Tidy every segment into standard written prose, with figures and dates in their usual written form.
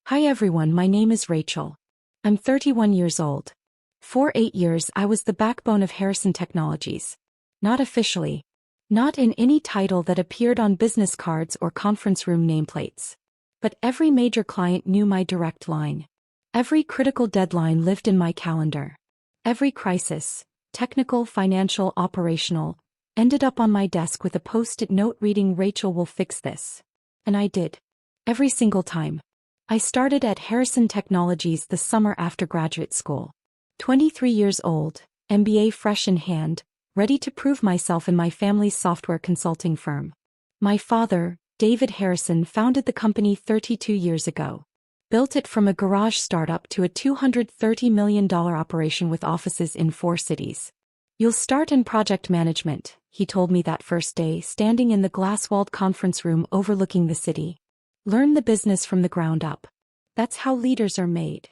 Hi everyone, my name is Rachel. I'm 31 years old. For 8 years I was the backbone of Harrison Technologies. Not officially. Not in any title that appeared on business cards or conference room nameplates. But every major client knew my direct line. Every critical deadline lived in my calendar. Every crisis, technical, financial, operational, ended up on my desk with a post-it note reading "Rachel will fix this." And I did. Every single time. I started at Harrison Technologies the summer after graduate school. 23 years old, MBA fresh in hand, ready to prove myself in my family's software consulting firm. My father, David Harrison, founded the company 32 years ago. Built it from a garage startup to a $230 million operation with offices in 4 cities. You'll start in project management, he told me that first day, standing in the glass-walled conference room overlooking the city. Learn the business from the ground up. That's how leaders are made.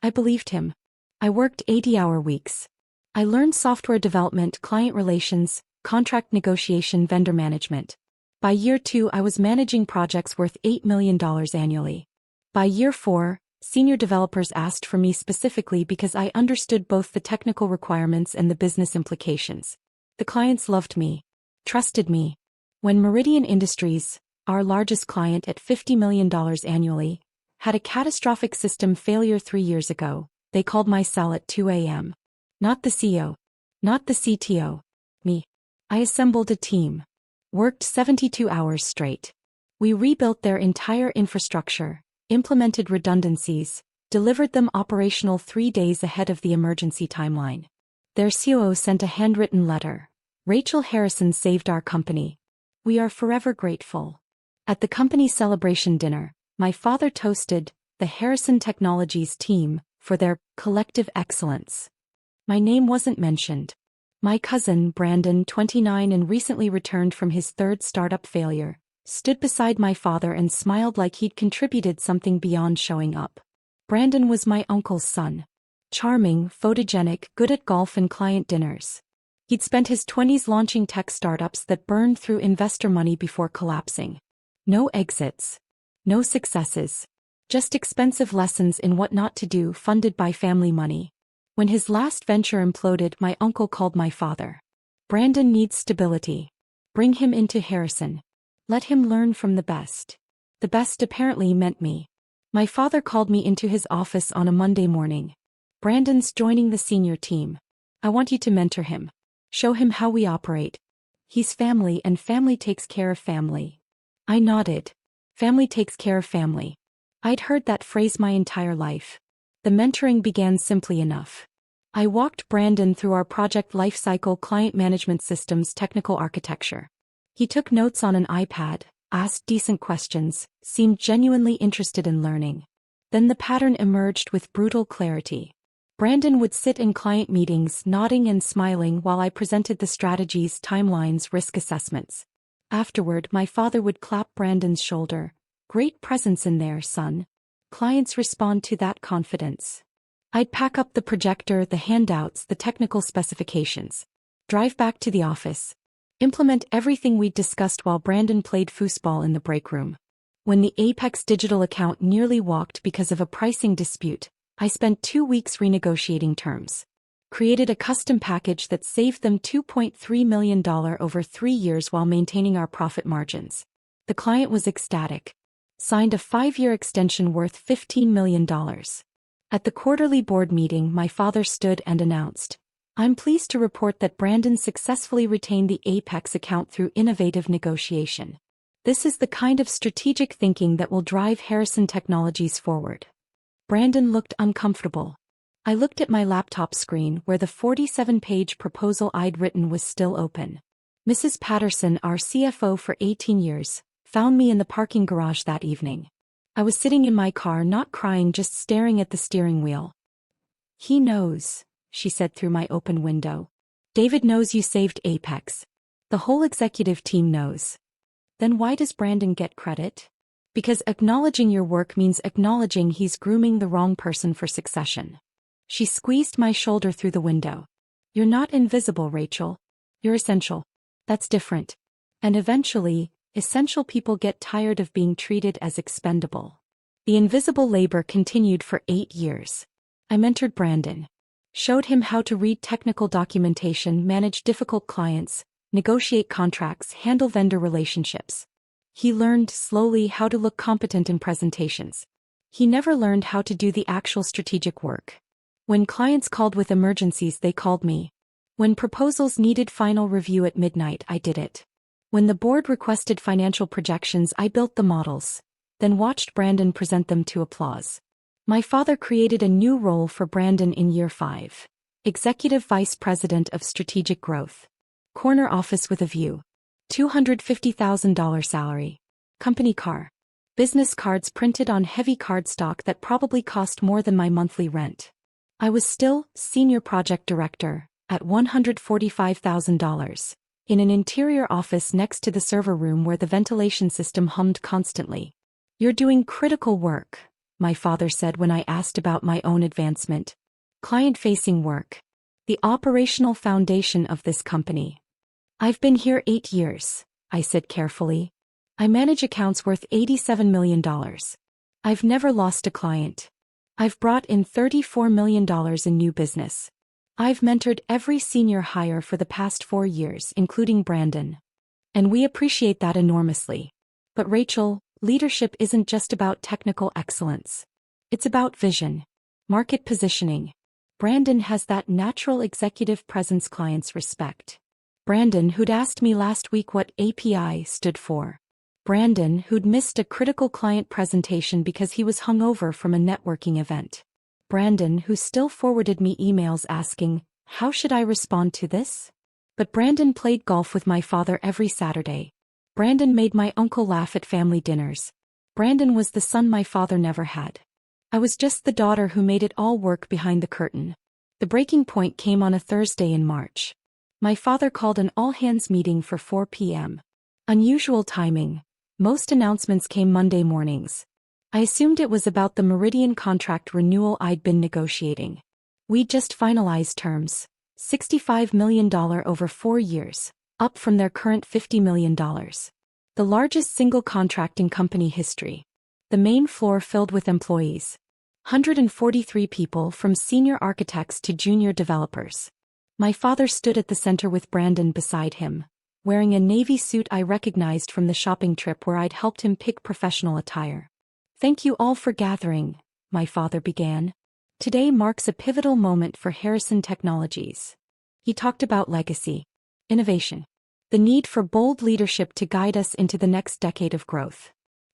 I believed him. I worked 80-hour weeks. I learned software development, client relations, contract negotiation, vendor management. By year 2 I was managing projects worth $8 million annually. By year 4, senior developers asked for me specifically because I understood both the technical requirements and the business implications. The clients loved me. Trusted me. When Meridian Industries, our largest client at $50 million annually, had a catastrophic system failure 3 years ago, they called my cell at 2 a.m. Not the CEO. Not the CTO. Me. I assembled a team. Worked 72 hours straight. We rebuilt their entire infrastructure, implemented redundancies, delivered them operational 3 days ahead of the emergency timeline. Their COO sent a handwritten letter. "Rachel Harrison saved our company. We are forever grateful." At the company celebration dinner, my father toasted the Harrison Technologies team for their collective excellence. My name wasn't mentioned. My cousin, Brandon, 29 and recently returned from his 3rd startup failure, stood beside my father and smiled like he'd contributed something beyond showing up. Brandon was my uncle's son. Charming, photogenic, good at golf and client dinners. He'd spent his 20s launching tech startups that burned through investor money before collapsing. No exits. No successes. Just expensive lessons in what not to do funded by family money. When his last venture imploded, my uncle called my father. "Brandon needs stability. Bring him into Harrison. Let him learn from the best." The best apparently meant me. My father called me into his office on a Monday morning. "Brandon's joining the senior team. I want you to mentor him. Show him how we operate. He's family and family takes care of family." I nodded. Family takes care of family. I'd heard that phrase my entire life. The mentoring began simply enough. I walked Brandon through our project lifecycle, client management systems, technical architecture. He took notes on an iPad, asked decent questions, seemed genuinely interested in learning. Then the pattern emerged with brutal clarity. Brandon would sit in client meetings, nodding and smiling while I presented the strategies, timelines, risk assessments. Afterward, my father would clap Brandon's shoulder. "Great presence in there, son. Clients respond to that confidence." I'd pack up the projector, the handouts, the technical specifications. Drive back to the office. Implement everything we'd discussed while Brandon played foosball in the break room. When the Apex digital account nearly walked because of a pricing dispute, I spent 2 weeks renegotiating terms. Created a custom package that saved them $2.3 million over 3 years while maintaining our profit margins. The client was ecstatic. Signed a 5-year extension worth $15 million. At the quarterly board meeting, my father stood and announced, "I'm pleased to report that Brandon successfully retained the Apex account through innovative negotiation. This is the kind of strategic thinking that will drive Harrison Technologies forward." Brandon looked uncomfortable. I looked at my laptop screen where the 47-page proposal I'd written was still open. Mrs. Patterson, our CFO for 18 years, found me in the parking garage that evening. I was sitting in my car, not crying, just staring at the steering wheel. "He knows," she said through my open window. "David knows you saved Apex. The whole executive team knows. Then why does Brandon get credit? Because acknowledging your work means acknowledging he's grooming the wrong person for succession." She squeezed my shoulder through the window. "You're not invisible, Rachel. You're essential. That's different. And eventually, essential people get tired of being treated as expendable." The invisible labor continued for 8 years. I mentored Brandon. Showed him how to read technical documentation, manage difficult clients, negotiate contracts, handle vendor relationships. He learned slowly how to look competent in presentations. He never learned how to do the actual strategic work. When clients called with emergencies, they called me. When proposals needed final review at midnight, I did it. When the board requested financial projections, I built the models, then watched Brandon present them to applause. My father created a new role for Brandon in year 5. Executive Vice President of Strategic Growth. Corner office with a view. $250,000 salary. Company car. Business cards printed on heavy cardstock that probably cost more than my monthly rent. I was still senior project director at $145,000 in an interior office next to the server room where the ventilation system hummed constantly. "You're doing critical work," my father said when I asked about my own advancement. "Client-facing work. The operational foundation of this company." "I've been here 8 years," I said carefully. "I manage accounts worth $87 million. I've never lost a client. I've brought in $34 million in new business. I've mentored every senior hire for the past 4 years, including Brandon. And we appreciate that enormously. But Rachel, leadership isn't just about technical excellence. It's about vision, market positioning. Brandon has that natural executive presence clients respect. Brandon, who'd asked me last week what API stood for. Brandon, who'd missed a critical client presentation because he was hungover from a networking event. Brandon, who still forwarded me emails asking, "How should I respond to this?" But Brandon played golf with my father every Saturday. Brandon made my uncle laugh at family dinners. Brandon was the son my father never had. I was just the daughter who made it all work behind the curtain. The breaking point came on a Thursday in March. My father called an all-hands meeting for 4 p.m. Unusual timing. Most announcements came Monday mornings. I assumed it was about the Meridian contract renewal I'd been negotiating. We'd just finalized terms. $65 million over 4 years, up from their current $50 million. The largest single contract in company history. The main floor filled with employees. 143 people from senior architects to junior developers. My father stood at the center with Brandon beside him, wearing a navy suit I recognized from the shopping trip where I'd helped him pick professional attire. "Thank you all for gathering," my father began. "Today marks a pivotal moment for Harrison Technologies." He talked about legacy, innovation, the need for bold leadership to guide us into the next decade of growth.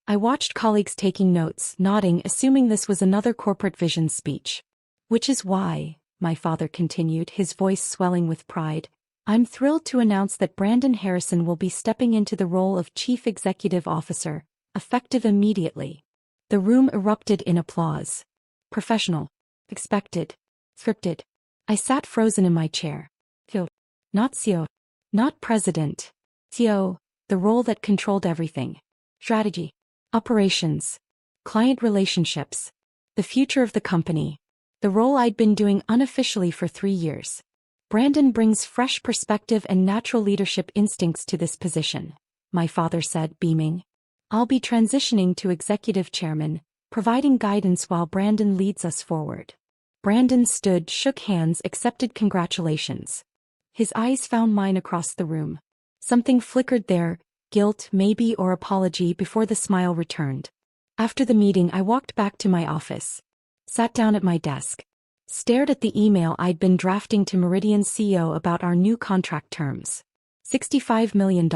I watched colleagues taking notes, nodding, assuming this was another corporate vision speech. "Which is why," my father continued, his voice swelling with pride, "I'm thrilled to announce that Brandon Harrison will be stepping into the role of Chief Executive Officer, effective immediately." The room erupted in applause. Professional. Expected. Scripted. I sat frozen in my chair. CEO. Not CEO. Not president. CEO, the role that controlled everything. Strategy. Operations. Client relationships. The future of the company. The role I'd been doing unofficially for 3 years. Brandon brings fresh perspective and natural leadership instincts to this position, my father said, beaming. "I'll be transitioning to executive chairman, providing guidance while Brandon leads us forward." Brandon stood, shook hands, accepted congratulations. His eyes found mine across the room. Something flickered there, guilt, maybe, or apology, before the smile returned. After the meeting, I walked back to my office. Sat down at my desk. Stared at the email I'd been drafting to Meridian's CEO about our new contract terms. $65 million.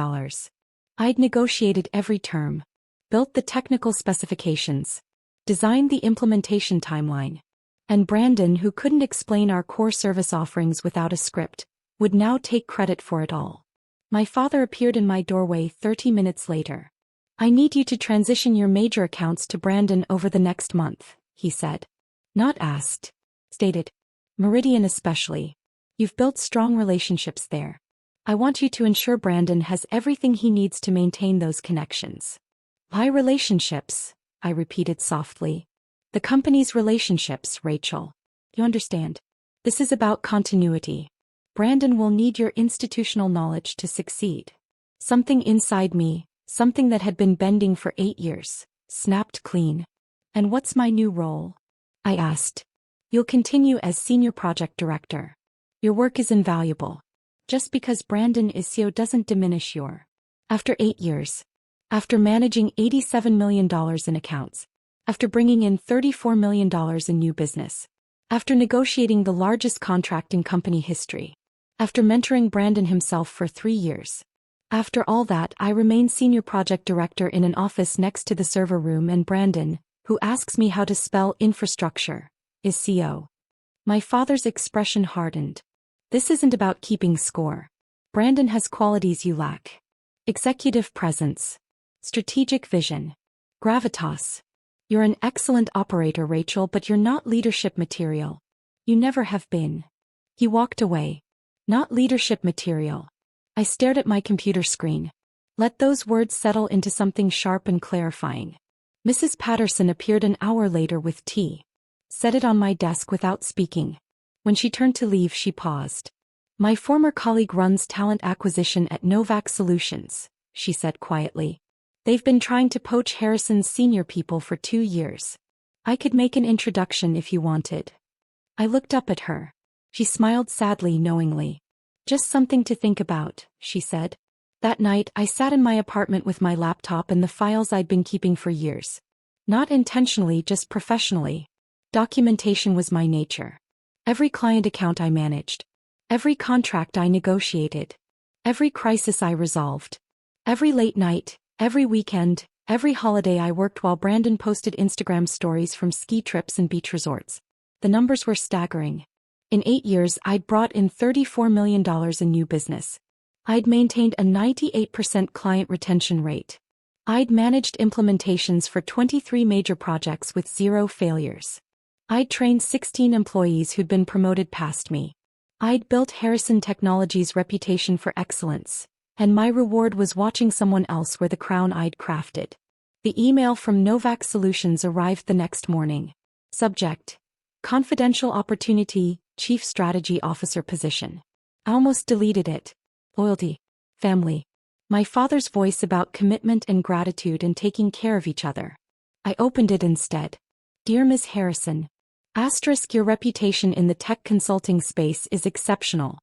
I'd negotiated every term. Built the technical specifications. Designed the implementation timeline. And Brandon, who couldn't explain our core service offerings without a script, would now take credit for it all. My father appeared in my doorway 30 minutes later. "I need you to transition your major accounts to Brandon over the next month," he said. Not asked. Stated. "Meridian especially. You've built strong relationships there. I want you to ensure Brandon has everything he needs to maintain those connections." "My relationships," I repeated softly. "The company's relationships, Rachel. You understand? This is about continuity. Brandon will need your institutional knowledge to succeed." Something inside me, something that had been bending for 8 years, snapped clean. And what's my new role? I asked. You'll continue as Senior Project Director. Your work is invaluable. Just because Brandon is CEO doesn't diminish your. After 8 years. After managing $87 million in accounts. After bringing in $34 million in new business. After negotiating the largest contract in company history. After mentoring Brandon himself for 3 years. After all that, I remain Senior Project Director in an office next to the server room, and Brandon, who asks me how to spell infrastructure, is CEO. My father's expression hardened. This isn't about keeping score. Brandon has qualities you lack. Executive presence. Strategic vision. Gravitas. You're an excellent operator, Rachel, but you're not leadership material. You never have been. He walked away. Not leadership material. I stared at my computer screen. Let those words settle into something sharp and clarifying. Mrs. Patterson appeared an hour later with tea. Set it on my desk without speaking. When she turned to leave, she paused. My former colleague runs talent acquisition at Novak Solutions, she said quietly. They've been trying to poach Harrison's senior people for 2 years. I could make an introduction if you wanted. I looked up at her. She smiled sadly, knowingly. Just something to think about, she said. That night, I sat in my apartment with my laptop and the files I'd been keeping for years. Not intentionally, just professionally. Documentation was my nature. Every client account I managed. Every contract I negotiated. Every crisis I resolved. Every late night, every weekend, every holiday I worked while Brandon posted Instagram stories from ski trips and beach resorts. The numbers were staggering. In 8 years, I'd brought in $34 million in new business. I'd maintained a 98% client retention rate. I'd managed implementations for 23 major projects with 0 failures. I'd trained 16 employees who'd been promoted past me. I'd built Harrison Technologies' reputation for excellence, and my reward was watching someone else wear the crown I'd crafted. The email from Novak Solutions arrived the next morning. Subject: Confidential opportunity, Chief Strategy Officer position. I almost deleted it. Loyalty. Family. My father's voice about commitment and gratitude and taking care of each other. I opened it instead. Dear Ms. Harrison. Your reputation in the tech consulting space is exceptional.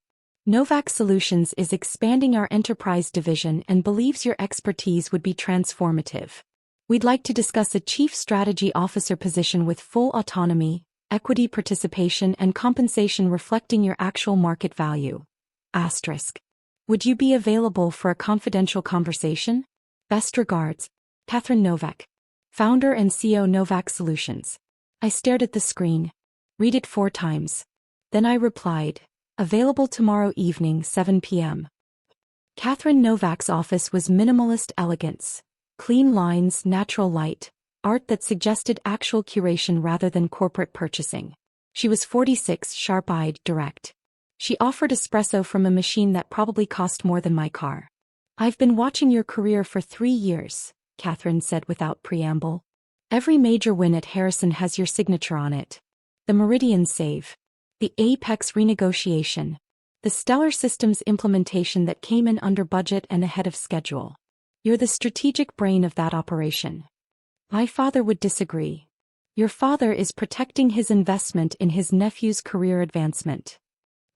Novak Solutions is expanding our enterprise division and believes your expertise would be transformative. We'd like to discuss a Chief Strategy Officer position with full autonomy, equity participation and compensation reflecting your actual market value. Would you be available for a confidential conversation? Best regards, Catherine Novak, founder and CEO Novak Solutions. I stared at the screen. Read it 4 times. Then I replied, available tomorrow evening, 7 p.m. Catherine Novak's office was minimalist elegance. Clean lines, natural light, art that suggested actual curation rather than corporate purchasing. She was 46, sharp-eyed, direct. She offered espresso from a machine that probably cost more than my car. I've been watching your career for 3 years, Catherine said without preamble. Every major win at Harrison has your signature on it. The Meridian save. The Apex renegotiation. The Stellar Systems implementation that came in under budget and ahead of schedule. You're the strategic brain of that operation. My father would disagree. Your father is protecting his investment in his nephew's career advancement.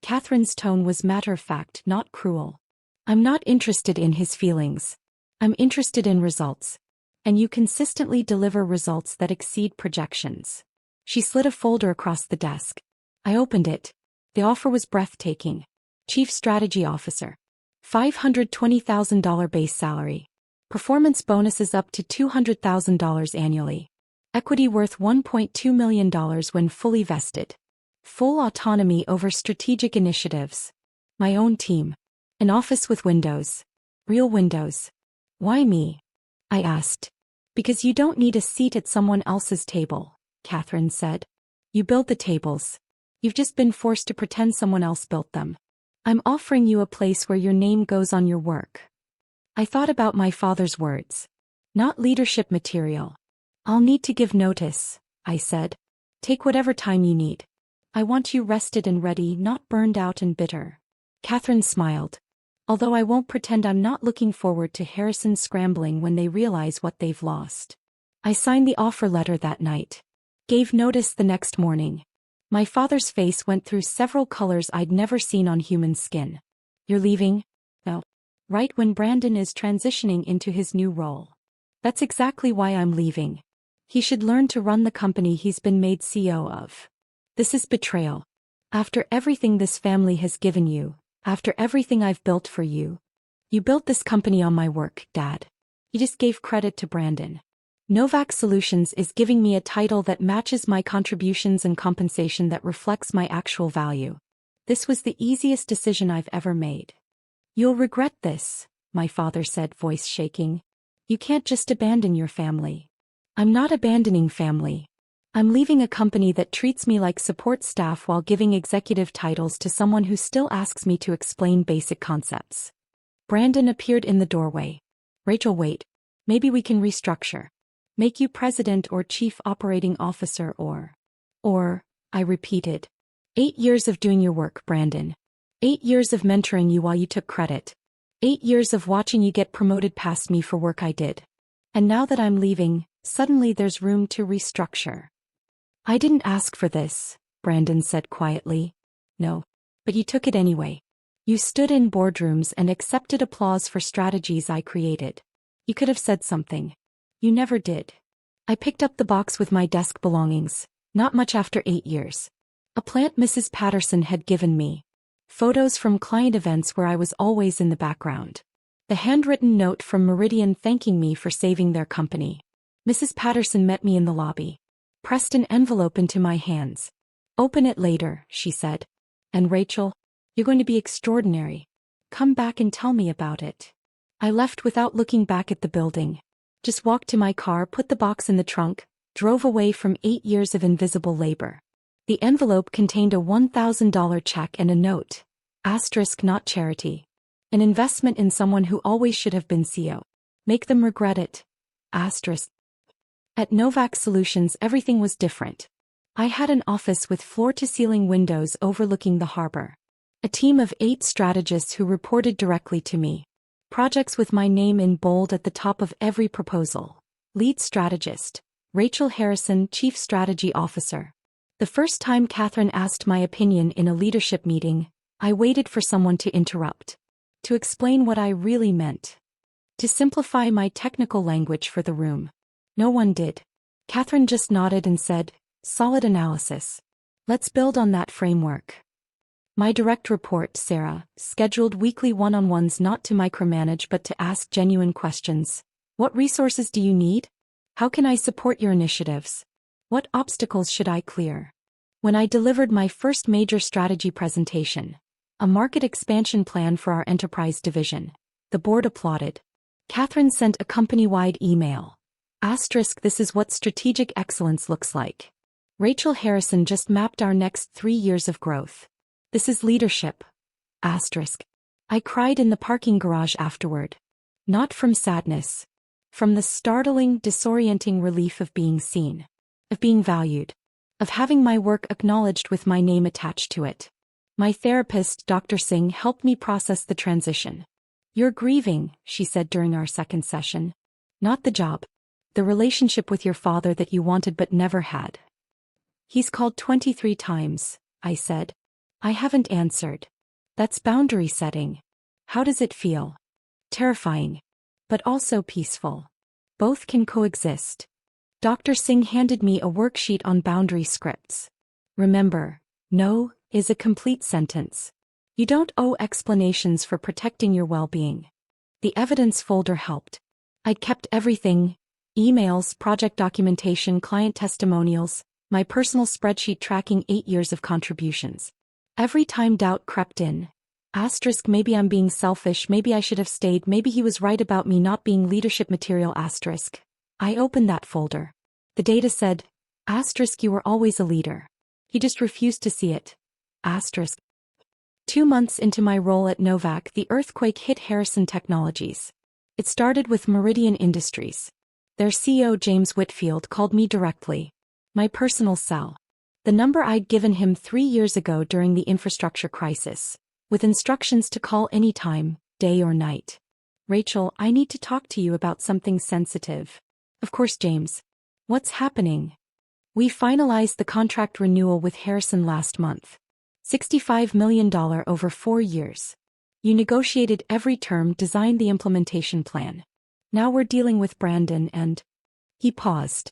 Catherine's tone was matter-of-fact, not cruel. I'm not interested in his feelings. I'm interested in results. And you consistently deliver results that exceed projections. She slid a folder across the desk. I opened it. The offer was breathtaking. Chief Strategy Officer. $520,000 base salary. Performance bonuses up to $200,000 annually. Equity worth $1.2 million when fully vested. Full autonomy over strategic initiatives. My own team. An office with windows. Real windows. Why me? I asked. Because you don't need a seat at someone else's table, Catherine said. You build the tables. You've just been forced to pretend someone else built them. I'm offering you a place where your name goes on your work. I thought about my father's words. Not leadership material. I'll need to give notice, I said. Take whatever time you need. I want you rested and ready, not burned out and bitter. Catherine smiled. Although I won't pretend I'm not looking forward to Harrison scrambling when they realize what they've lost. I signed the offer letter that night. Gave notice the next morning. My father's face went through several colors I'd never seen on human skin. You're leaving? No. Right when Brandon is transitioning into his new role. That's exactly why I'm leaving. He should learn to run the company he's been made CEO of. This is betrayal. After everything this family has given you, after everything I've built for you. You built this company on my work, Dad. You just gave credit to Brandon. Novak Solutions is giving me a title that matches my contributions and compensation that reflects my actual value. This was the easiest decision I've ever made. You'll regret this, my father said, voice shaking. You can't just abandon your family. I'm not abandoning family. I'm leaving a company that treats me like support staff while giving executive titles to someone who still asks me to explain basic concepts. Brandon appeared in the doorway. Rachel, wait. Maybe we can restructure. Make you president or chief operating officer or, I repeated. 8 years of doing your work, Brandon. 8 years of mentoring you while you took credit. 8 years of watching you get promoted past me for work I did. And now that I'm leaving, suddenly there's room to restructure. I didn't ask for this, Brandon said quietly. No. But you took it anyway. You stood in boardrooms and accepted applause for strategies I created. You could have said something. You never did. I picked up the box with my desk belongings, not much after 8 years. A plant Mrs. Patterson had given me. Photos from client events where I was always in the background. The handwritten note from Meridian thanking me for saving their company. Mrs. Patterson met me in the lobby. Pressed an envelope into my hands. Open it later, she said. And Rachel, you're going to be extraordinary. Come back and tell me about it. I left without looking back at the building. Just walked to my car, put the box in the trunk, drove away from 8 years of invisible labor. The envelope contained a $1,000 check and a note. Asterisk, not charity. An investment in someone who always should have been CEO. Make them regret it. Asterisk. At Novak Solutions everything was different. I had an office with floor-to-ceiling windows overlooking the harbor. A team of 8 strategists who reported directly to me. Projects with my name in bold at the top of every proposal. Lead strategist, Rachel Harrison, Chief Strategy Officer. The first time Catherine asked my opinion in a leadership meeting, I waited for someone to interrupt. To explain what I really meant. To simplify my technical language for the room. No one did. Catherine just nodded and said, solid analysis. Let's build on that framework. My direct report, Sarah, scheduled weekly one-on-ones not to micromanage but to ask genuine questions. What resources do you need? How can I support your initiatives? What obstacles should I clear? When I delivered my first major strategy presentation, a market expansion plan for our enterprise division, the board applauded. Catherine sent a company-wide email. Asterisk, this is what strategic excellence looks like. Rachel Harrison just mapped our next 3 years of growth. This is leadership. Asterisk. I cried in the parking garage afterward. Not from sadness. From the startling, disorienting relief of being seen. Of being valued. Of having my work acknowledged with my name attached to it. My therapist, Dr. Singh, helped me process the transition. You're grieving, she said during our second session. Not the job. The relationship with your father that you wanted but never had. He's called 23 times, I said. I haven't answered. That's boundary setting. How does it feel? Terrifying. But also peaceful. Both can coexist. Dr. Singh handed me a worksheet on boundary scripts. Remember, no is a complete sentence. You don't owe explanations for protecting your well-being. The evidence folder helped. I'd kept everything. Emails, project documentation, client testimonials, my personal spreadsheet tracking 8 years of contributions. Every time doubt crept in. Asterisk, maybe I'm being selfish, maybe I should have stayed, maybe he was right about me not being leadership material. Asterisk. I opened that folder. The data said, asterisk, you were always a leader. He just refused to see it. Asterisk. 2 months into my role at Novak, the earthquake hit Harrison Technologies. It started with Meridian Industries. Their CEO James Whitfield called me directly. My personal cell. The number I'd given him 3 years ago during the infrastructure crisis, with instructions to call anytime, day or night. Rachel, I need to talk to you about something sensitive. Of course, James. What's happening? We finalized the contract renewal with Harrison last month. $65 million over 4 years. You negotiated every term, designed the implementation plan. Now we're dealing with Brandon and... He paused.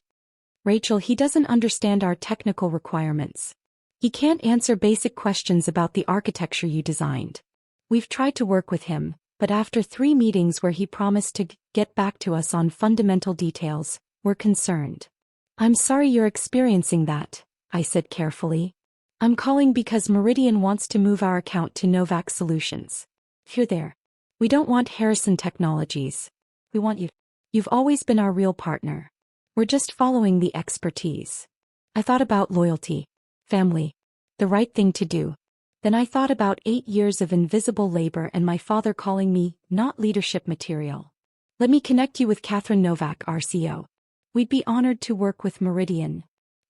Rachel, he doesn't understand our technical requirements. He can't answer basic questions about the architecture you designed. We've tried to work with him, but after 3 meetings where he promised to get back to us on fundamental details, we're concerned. I'm sorry you're experiencing that, I said carefully. I'm calling because Meridian wants to move our account to Novak Solutions. You're there. We don't want Harrison Technologies. We want you. You've always been our real partner. We're just following the expertise. I thought about loyalty, family, the right thing to do. Then I thought about 8 years of invisible labor and my father calling me not leadership material. Let me connect you with Catherine Novak, our CEO. We'd be honored to work with Meridian.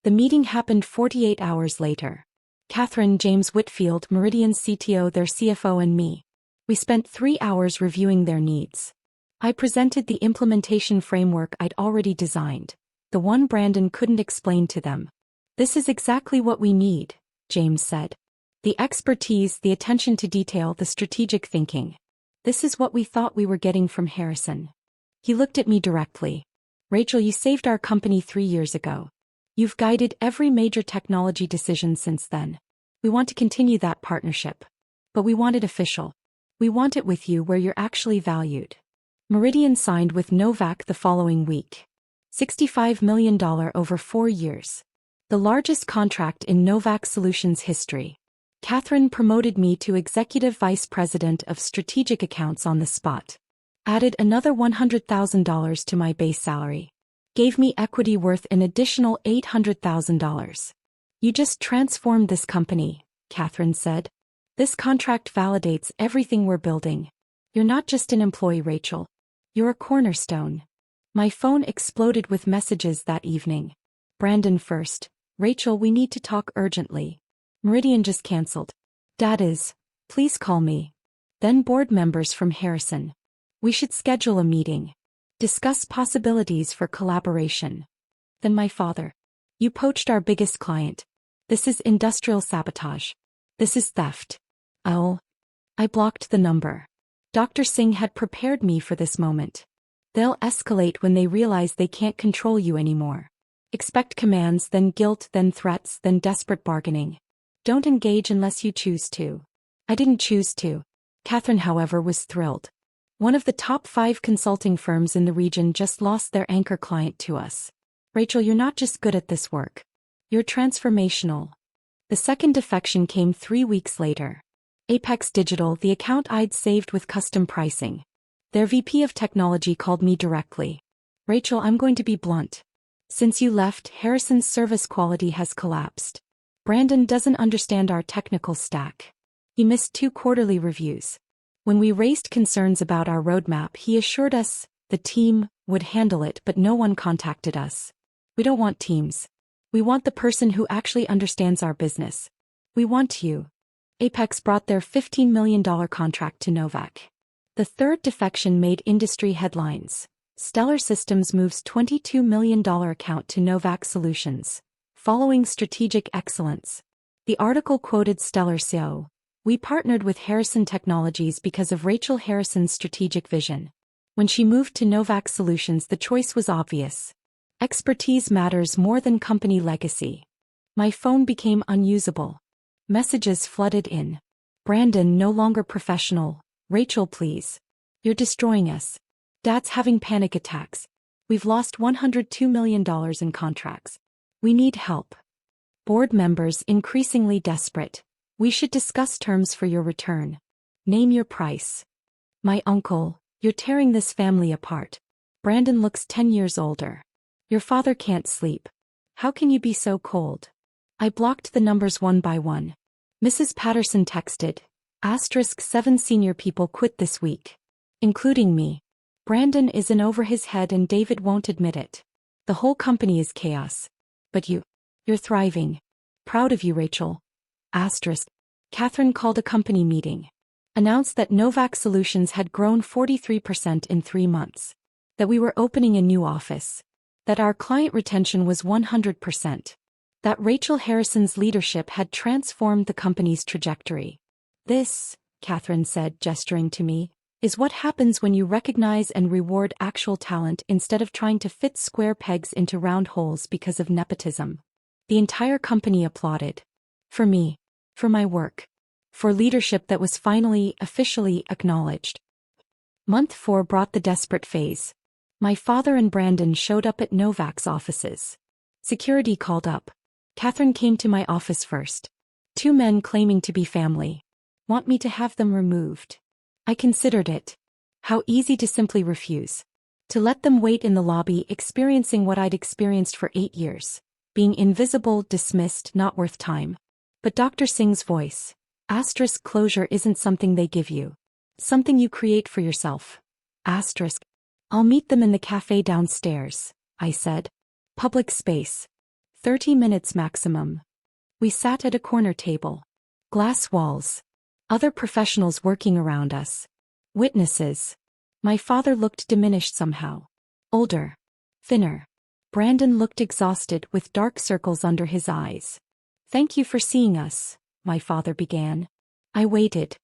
The meeting happened 48 hours later. Catherine, James Whitfield, Meridian's CTO, their CFO, and me. We spent 3 hours reviewing their needs. I presented the implementation framework I'd already designed, the one Brandon couldn't explain to them. This is exactly what we need, James said. The expertise, the attention to detail, the strategic thinking. This is what we thought we were getting from Harrison. He looked at me directly. Rachel, you saved our company 3 years ago. You've guided every major technology decision since then. We want to continue that partnership. But we want it official. We want it with you where you're actually valued. Meridian signed with Novak the following week. $65 million over 4 years. The largest contract in Novak Solutions history. Catherine promoted me to Executive Vice President of Strategic Accounts on the spot. Added another $100,000 to my base salary. Gave me equity worth an additional $800,000. You just transformed this company, Catherine said. This contract validates everything we're building. You're not just an employee, Rachel. You're a cornerstone. My phone exploded with messages that evening. Brandon first. Rachel, we need to talk urgently. Meridian just canceled. Dad is. Please call me. Then board members from Harrison. We should schedule a meeting. Discuss possibilities for collaboration. Then my father. You poached our biggest client. This is industrial sabotage. This is theft. Oh. I blocked the number. Dr. Singh had prepared me for this moment. They'll escalate when they realize they can't control you anymore. Expect commands, then guilt, then threats, then desperate bargaining. Don't engage unless you choose to. I didn't choose to. Catherine, however, was thrilled. One of the top 5 consulting firms in the region just lost their anchor client to us. Rachel, you're not just good at this work. You're transformational. The second defection came 3 weeks later. Apex Digital, the account I'd saved with custom pricing. Their VP of technology called me directly. Rachel, I'm going to be blunt. Since you left, Harrison's service quality has collapsed. Brandon doesn't understand our technical stack. He missed 2 quarterly reviews. When we raised concerns about our roadmap, he assured us the team would handle it, but no one contacted us. We don't want teams. We want the person who actually understands our business. We want you. Apex brought their $15 million contract to Novak. The third defection made industry headlines. Stellar Systems moves $22 million account to Novak Solutions, following strategic excellence. The article quoted Stellar CEO. We partnered with Harrison Technologies because of Rachel Harrison's strategic vision. When she moved to Novak Solutions, the choice was obvious. Expertise matters more than company legacy. My phone became unusable. Messages flooded in. Brandon, no longer professional. Rachel, please. You're destroying us. Dad's having panic attacks. We've lost $102 million in contracts. We need help. Board members increasingly desperate. We should discuss terms for your return. Name your price. My uncle, you're tearing this family apart. Brandon looks 10 years older. Your father can't sleep. How can you be so cold? I blocked the numbers one by one. Mrs. Patterson texted. *7 senior people quit this week. Including me. Brandon is in over his head and David won't admit it. The whole company is chaos. But you're thriving. Proud of you, Rachel. Catherine called a company meeting. Announced that Novak Solutions had grown 43% in 3 months. That we were opening a new office. That our client retention was 100%. That Rachel Harrison's leadership had transformed the company's trajectory. This, Catherine said, gesturing to me, is what happens when you recognize and reward actual talent instead of trying to fit square pegs into round holes because of nepotism. The entire company applauded. For me. For my work. For leadership that was finally, officially acknowledged. Month 4 brought the desperate phase. My father and Brandon showed up at Novak's offices. Security called up. Catherine came to my office first. 2 men claiming to be family. Want me to have them removed. I considered it. How easy to simply refuse. To let them wait in the lobby experiencing what I'd experienced for 8 years. Being invisible, dismissed, not worth time. But Dr. Singh's voice. Asterisk closure isn't something they give you. Something you create for yourself. Asterisk. I'll meet them in the cafe downstairs, I said. Public space. 30 minutes maximum. We sat at a corner table. Glass walls. Other professionals working around us. Witnesses. My father looked diminished somehow. Older. Thinner. Brandon looked exhausted with dark circles under his eyes. Thank you for seeing us, my father began. I waited.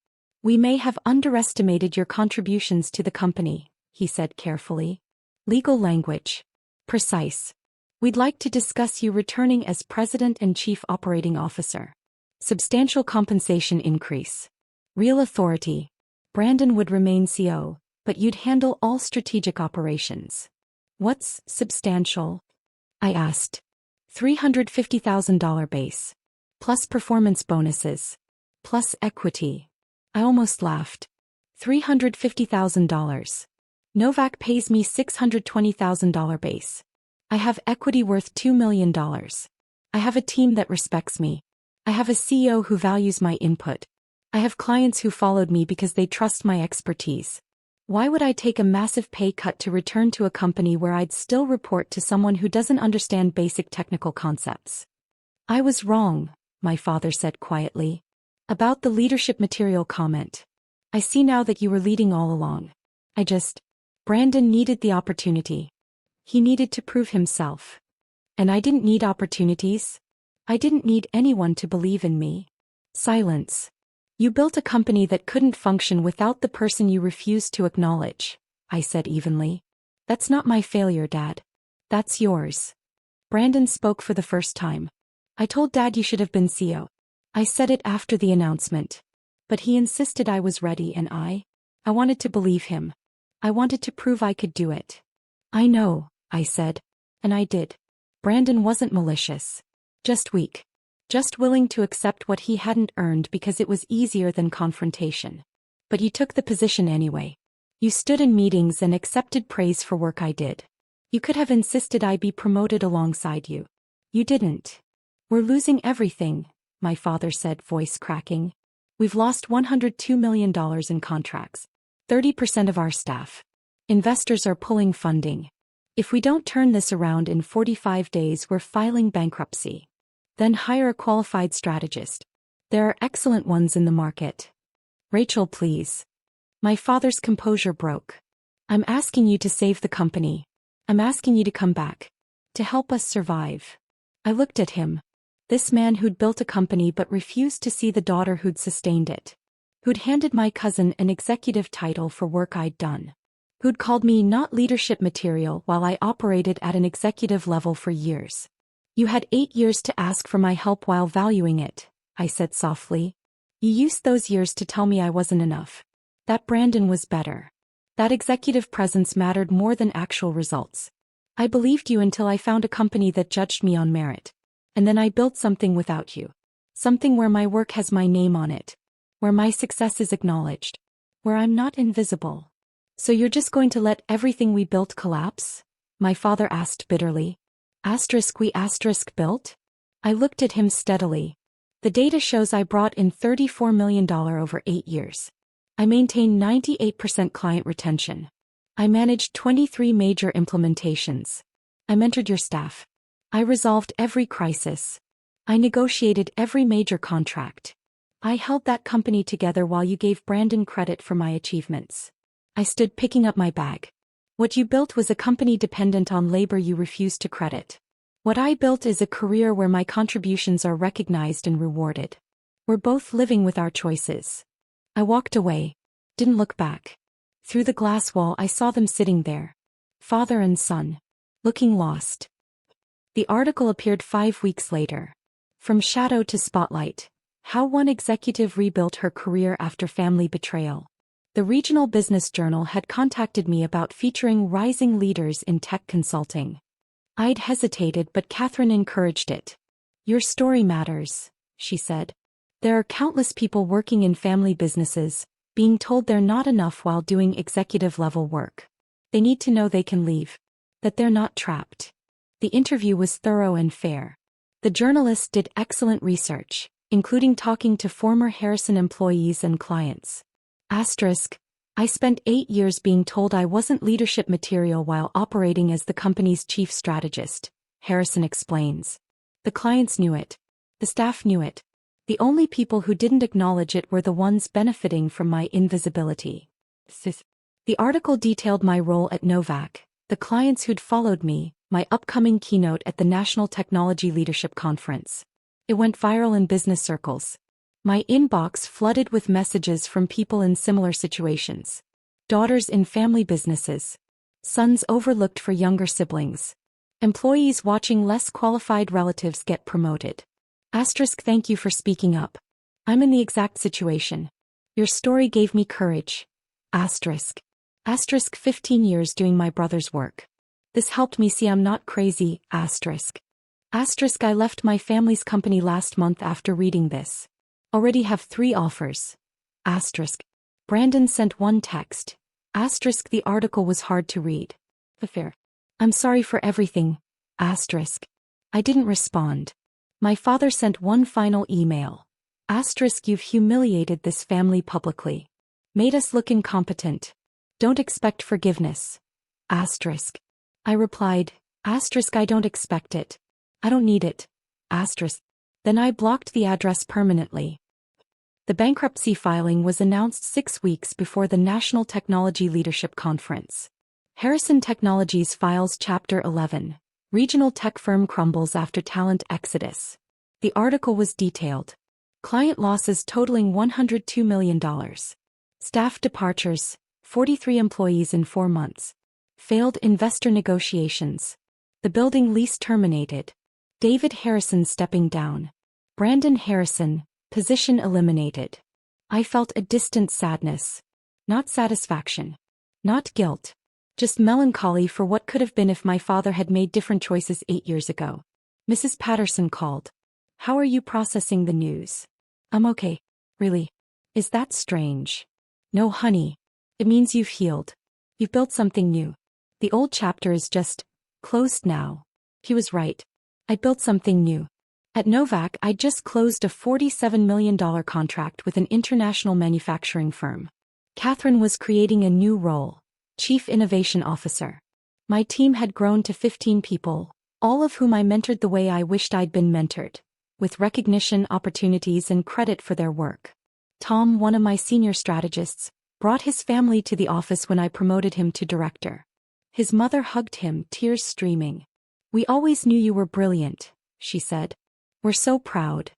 We may have underestimated your contributions to the company, he said carefully. Legal language. Precise. We'd like to discuss you returning as President and Chief Operating Officer. Substantial compensation increase. Real authority. Brandon would remain CO, but you'd handle all strategic operations. What's substantial? I asked. $350,000 base. Plus performance bonuses. Plus equity. I almost laughed. $350,000. Novak pays me $620,000 base. I have equity worth $2 million. I have a team that respects me. I have a CEO who values my input. I have clients who followed me because they trust my expertise. Why would I take a massive pay cut to return to a company where I'd still report to someone who doesn't understand basic technical concepts? I was wrong, my father said quietly. About the leadership material comment. I see now that you were leading all along. Brandon needed the opportunity. He needed to prove himself. And I didn't need opportunities. I didn't need anyone to believe in me. Silence. You built a company that couldn't function without the person you refused to acknowledge, I said evenly. That's not my failure, Dad. That's yours. Brandon spoke for the first time. I told Dad you should have been CEO. I said it after the announcement. But he insisted I was ready and I wanted to believe him. I wanted to prove I could do it. I know, I said. And I did. Brandon wasn't malicious. Just weak. Just willing to accept what he hadn't earned because it was easier than confrontation. But you took the position anyway. You stood in meetings and accepted praise for work I did. You could have insisted I be promoted alongside you. You didn't. We're losing everything, my father said, voice cracking. We've lost $102 million in contracts. 30% of our staff. Investors are pulling funding. If we don't turn this around in 45 days, we're filing bankruptcy. Then hire a qualified strategist. There are excellent ones in the market. Rachel, please. My father's composure broke. I'm asking you to save the company. I'm asking you to come back. To help us survive. I looked at him. This man who'd built a company but refused to see the daughter who'd sustained it. Who'd handed my cousin an executive title for work I'd done. Who'd called me not leadership material while I operated at an executive level for years. You had 8 years to ask for my help while valuing it, I said softly. You used those years to tell me I wasn't enough. That Brandon was better. That executive presence mattered more than actual results. I believed you until I found a company that judged me on merit. And then I built something without you. Something where my work has my name on it. Where my success is acknowledged. Where I'm not invisible. So you're just going to let everything we built collapse? My father asked bitterly. We built? I looked at him steadily. The data shows I brought in $34 million over 8 years. I maintained 98% client retention. I managed 23 major implementations. I mentored your staff. I resolved every crisis. I negotiated every major contract. I held that company together while you gave Brandon credit for my achievements. I stood picking up my bag. What you built was a company dependent on labor you refused to credit. What I built is a career where my contributions are recognized and rewarded. We're both living with our choices. I walked away. Didn't look back. Through the glass wall I saw them sitting there. Father and son. Looking lost. The article appeared 5 weeks later. From shadow to spotlight. How one executive rebuilt her career after family betrayal. The regional business journal had contacted me about featuring rising leaders in tech consulting. I'd hesitated, but Catherine encouraged it. Your story matters, she said. There are countless people working in family businesses, being told they're not enough while doing executive-level work. They need to know they can leave. That they're not trapped. The interview was thorough and fair. The journalist did excellent research, including talking to former Harrison employees and clients. I spent 8 years being told I wasn't leadership material while operating as the company's chief strategist, Harrison explains. The clients knew it. The staff knew it. The only people who didn't acknowledge it were the ones benefiting from my invisibility. The article detailed my role at Novak, the clients who'd followed me, my upcoming keynote at the National Technology Leadership Conference. It went viral in business circles. My inbox flooded with messages from people in similar situations. Daughters in family businesses. Sons overlooked for younger siblings. Employees watching less qualified relatives get promoted. Thank you for speaking up. I'm in the exact situation. Your story gave me courage. 15 years doing my brother's work. This helped me see I'm not crazy. I left my family's company last month after reading this. Already have 3 offers. Brandon sent one text. The article was hard to read. I'm sorry for everything. I didn't respond. My father sent one final email. You've humiliated this family publicly. Made us look incompetent. Don't expect forgiveness. I replied, I don't expect it. I don't need it. Then I blocked the address permanently. The bankruptcy filing was announced 6 weeks before the National Technology Leadership Conference. Harrison Technologies files Chapter 11. Regional tech firm crumbles after talent exodus. The article was detailed. Client losses totaling $102 million. Staff departures, 43 employees in 4 months. Failed investor negotiations. The building lease terminated. David Harrison stepping down. Brandon Harrison, position eliminated. I felt a distant sadness. Not satisfaction. Not guilt. Just melancholy for what could have been if my father had made different choices 8 years ago. Mrs. Patterson called. How are you processing the news? I'm okay. Really? Is that strange? No, honey. It means you've healed. You've built something new. The old chapter is just closed now. He was right. I built something new. At Novak, I just closed a $47 million contract with an international manufacturing firm. Catherine was creating a new role, Chief Innovation Officer. My team had grown to 15 people, all of whom I mentored the way I wished I'd been mentored, with recognition, opportunities, and credit for their work. Tom, one of my senior strategists, brought his family to the office when I promoted him to director. His mother hugged him, tears streaming. We always knew you were brilliant, she said. We're so proud.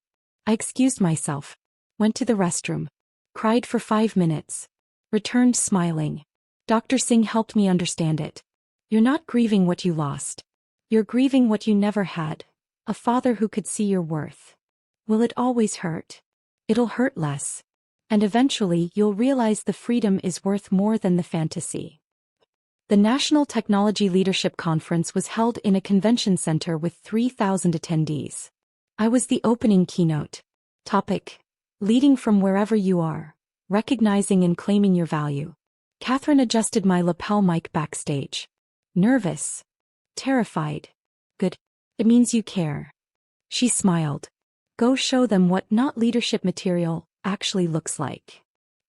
I excused myself, went to the restroom, cried for 5 minutes, returned smiling. Dr. Singh helped me understand it. You're not grieving what you lost. You're grieving what you never had, a father who could see your worth. Will it always hurt? It'll hurt less. And eventually you'll realize the freedom is worth more than the fantasy. The National Technology Leadership Conference was held in a convention center with 3,000 attendees. I was the opening keynote. Topic: Leading from wherever you are, recognizing and claiming your value. Catherine adjusted my lapel mic backstage. Nervous. Terrified. Good. It means you care. She smiled. Go show them what not leadership material actually looks like.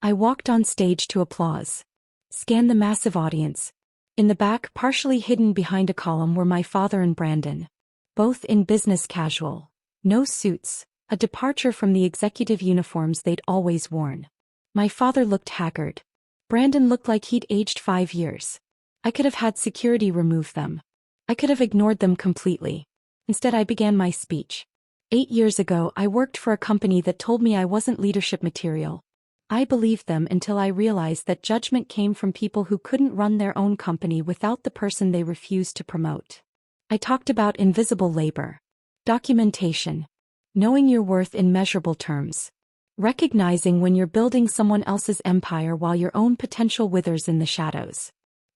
I walked on stage to applause. Scanned the massive audience. In the back, partially hidden behind a column, were my father and Brandon. Both in business casual. No suits, a departure from the executive uniforms they'd always worn. My father looked haggard. Brandon looked like he'd aged 5 years. I could have had security remove them. I could have ignored them completely. Instead, I began my speech. 8 years ago, I worked for a company that told me I wasn't leadership material. I believed them until I realized that judgment came from people who couldn't run their own company without the person they refused to promote. I talked about invisible labor, documentation, knowing your worth in measurable terms, recognizing when you're building someone else's empire while your own potential withers in the shadows.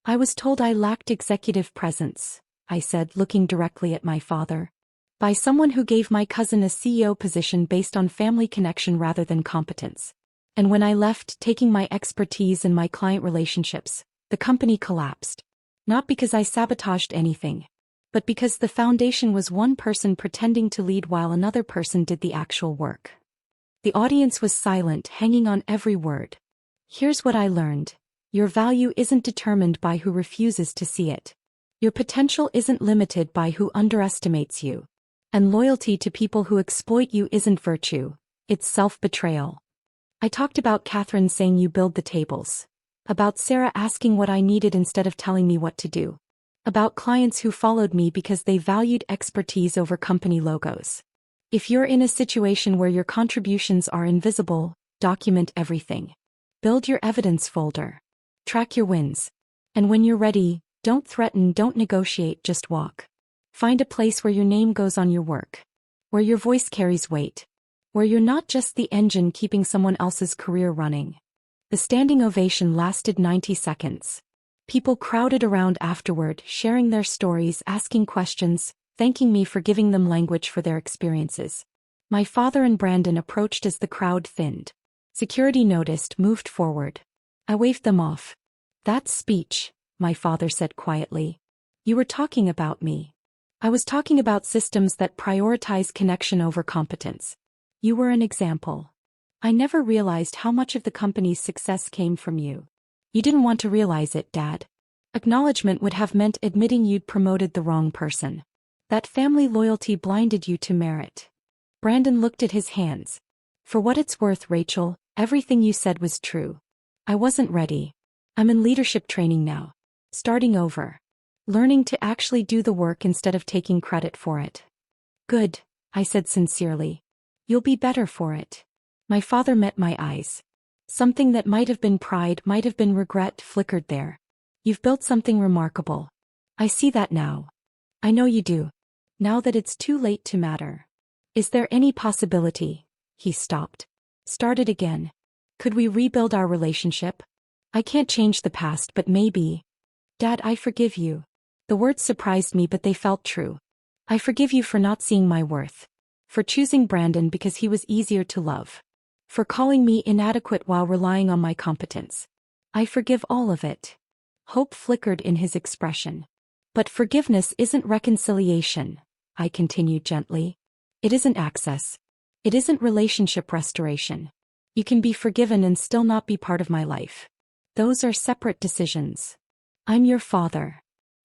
I was told I lacked executive presence, I said, looking directly at my father. By someone who gave my cousin a CEO position based on family connection rather than competence. And when I left, taking my expertise and my client relationships, the company collapsed. Not because I sabotaged anything, but because the foundation was one person pretending to lead while another person did the actual work. The audience was silent, hanging on every word. Here's what I learned. Your value isn't determined by who refuses to see it. Your potential isn't limited by who underestimates you. And loyalty to people who exploit you isn't virtue, it's self-betrayal. I talked about Catherine saying you build the tables. About Sarah asking what I needed instead of telling me what to do. About clients who followed me because they valued expertise over company logos. If you're in a situation where your contributions are invisible, document everything. Build your evidence folder. Track your wins. And when you're ready, don't threaten, don't negotiate, just walk. Find a place where your name goes on your work. Where your voice carries weight. Where you're not just the engine keeping someone else's career running. The standing ovation lasted 90 seconds. People crowded around afterward, sharing their stories, asking questions, thanking me for giving them language for their experiences. My father and Brandon approached as the crowd thinned. Security noticed, moved forward. I waved them off. That speech, my father said quietly. You were talking about me. I was talking about systems that prioritize connection over competence. You were an example. I never realized how much of the company's success came from you. You didn't want to realize it, Dad. Acknowledgement would have meant admitting you'd promoted the wrong person. That family loyalty blinded you to merit. Brandon looked at his hands. For what it's worth, Rachel, everything you said was true. I wasn't ready. I'm in leadership training now. Starting over. Learning to actually do the work instead of taking credit for it. Good, I said sincerely. You'll be better for it. My father met my eyes. Something that might have been pride, might have been regret, flickered there. You've built something remarkable. I see that now. I know you do. Now that it's too late to matter. Is there any possibility? He stopped. Started again. Could we rebuild our relationship? I can't change the past, but maybe. Dad, I forgive you. The words surprised me, but they felt true. I forgive you for not seeing my worth. For choosing Brandon because he was easier to love. For calling me inadequate while relying on my competence. I forgive all of it. Hope flickered in his expression. But forgiveness isn't reconciliation, I continued gently. It isn't access. It isn't relationship restoration. You can be forgiven and still not be part of my life. Those are separate decisions. I'm your father.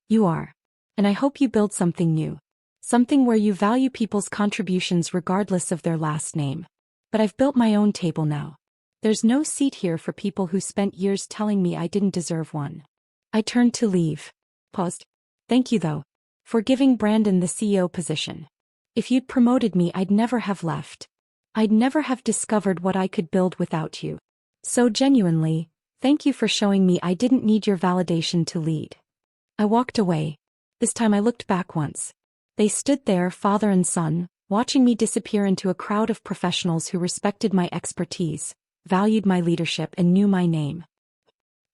You are. And I hope you build something new. Something where you value people's contributions regardless of their last name. But I've built my own table now. There's no seat here for people who spent years telling me I didn't deserve one. I turned to leave. Paused. Thank you though. For giving Brandon the CEO position. If you'd promoted me, I'd never have left. I'd never have discovered what I could build without you. So genuinely, thank you for showing me I didn't need your validation to lead. I walked away. This time I looked back once. They stood there, father and son, watching me disappear into a crowd of professionals who respected my expertise, valued my leadership, and knew my name.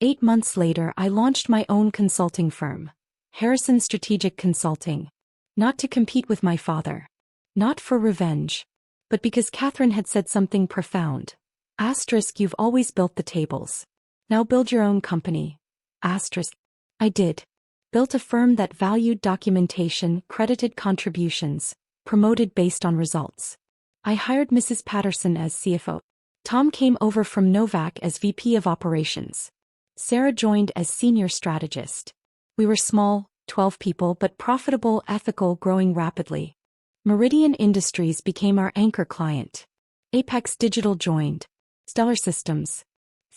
8 months later, I launched my own consulting firm, Harrison Strategic Consulting. Not to compete with my father. Not for revenge. But because Catherine had said something profound. Asterisk, you've always built the tables. Now build your own company. Asterisk. I did. Built a firm that valued documentation, credited contributions, promoted based on results. I hired Mrs. Patterson as CFO. Tom came over from Novak as VP of Operations. Sarah joined as Senior Strategist. We were small, 12 people, but profitable, ethical, growing rapidly. Meridian Industries became our anchor client. Apex Digital joined. Stellar Systems.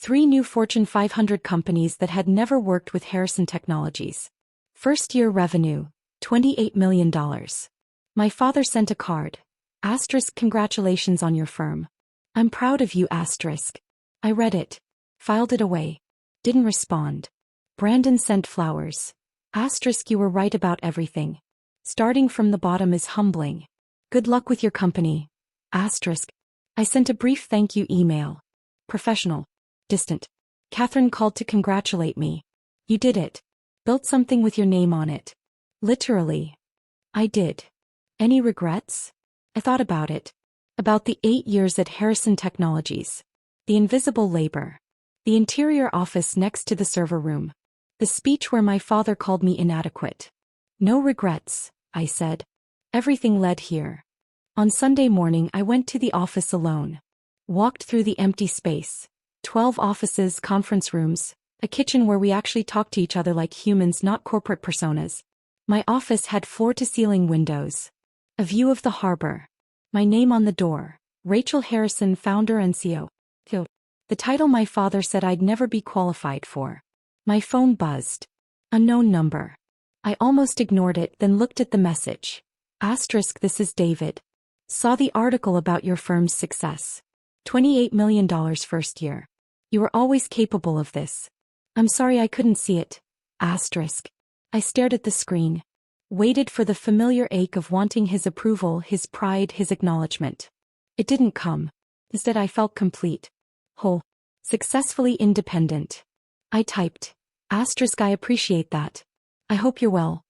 3 new Fortune 500 companies that had never worked with Harrison Technologies. First-year revenue, $28 million. My father sent a card. Congratulations on your firm. I'm proud of you. I read it. Filed it away. Didn't respond. Brandon sent flowers. You were right about everything. Starting from the bottom is humbling. Good luck with your company. I sent a brief thank you email. Professional. Distant. Catherine called to congratulate me. You did it. Built something with your name on it. Literally. I did. Any regrets? I thought about it. About the 8 years at Harrison Technologies. The invisible labor. The interior office next to the server room. The speech where my father called me inadequate. No regrets, I said. Everything led here. On Sunday morning I went to the office alone. Walked through the empty space. 12 offices, conference rooms, a kitchen where we actually talked to each other like humans, not corporate personas. My office had floor-to-ceiling windows. A view of the harbor. My name on the door. Rachel Harrison, founder and CEO. The title my father said I'd never be qualified for. My phone buzzed. Unknown number. I almost ignored it, then looked at the message. This is David. Saw the article about your firm's success. $28 million first year. You were always capable of this. I'm sorry I couldn't see it. I stared at the screen. Waited for the familiar ache of wanting his approval, his pride, his acknowledgement. It didn't come. Instead I felt complete. Whole. Successfully independent. I typed. I appreciate that. I hope you're well.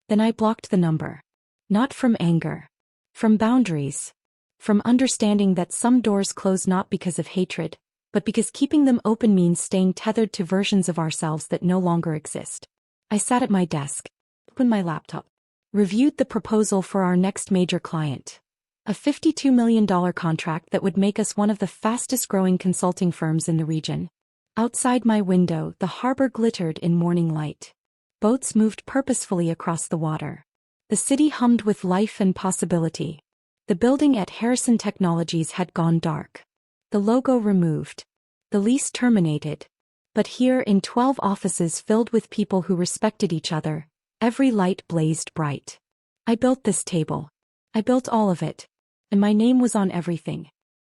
Then I blocked the number. Not from anger. From boundaries. From understanding that some doors close not because of hatred, but because keeping them open means staying tethered to versions of ourselves that no longer exist. I sat at my desk. Opened my laptop. Reviewed the proposal for our next major client. A $52 million contract that would make us one of the fastest-growing consulting firms in the region. Outside my window, the harbor glittered in morning light. Boats moved purposefully across the water. The city hummed with life and possibility. The building at Harrison Technologies had gone dark. The logo removed. The lease terminated. But here in 12 offices filled with people who respected each other, every light blazed bright. I built this table. I built all of it. And my name was on everything.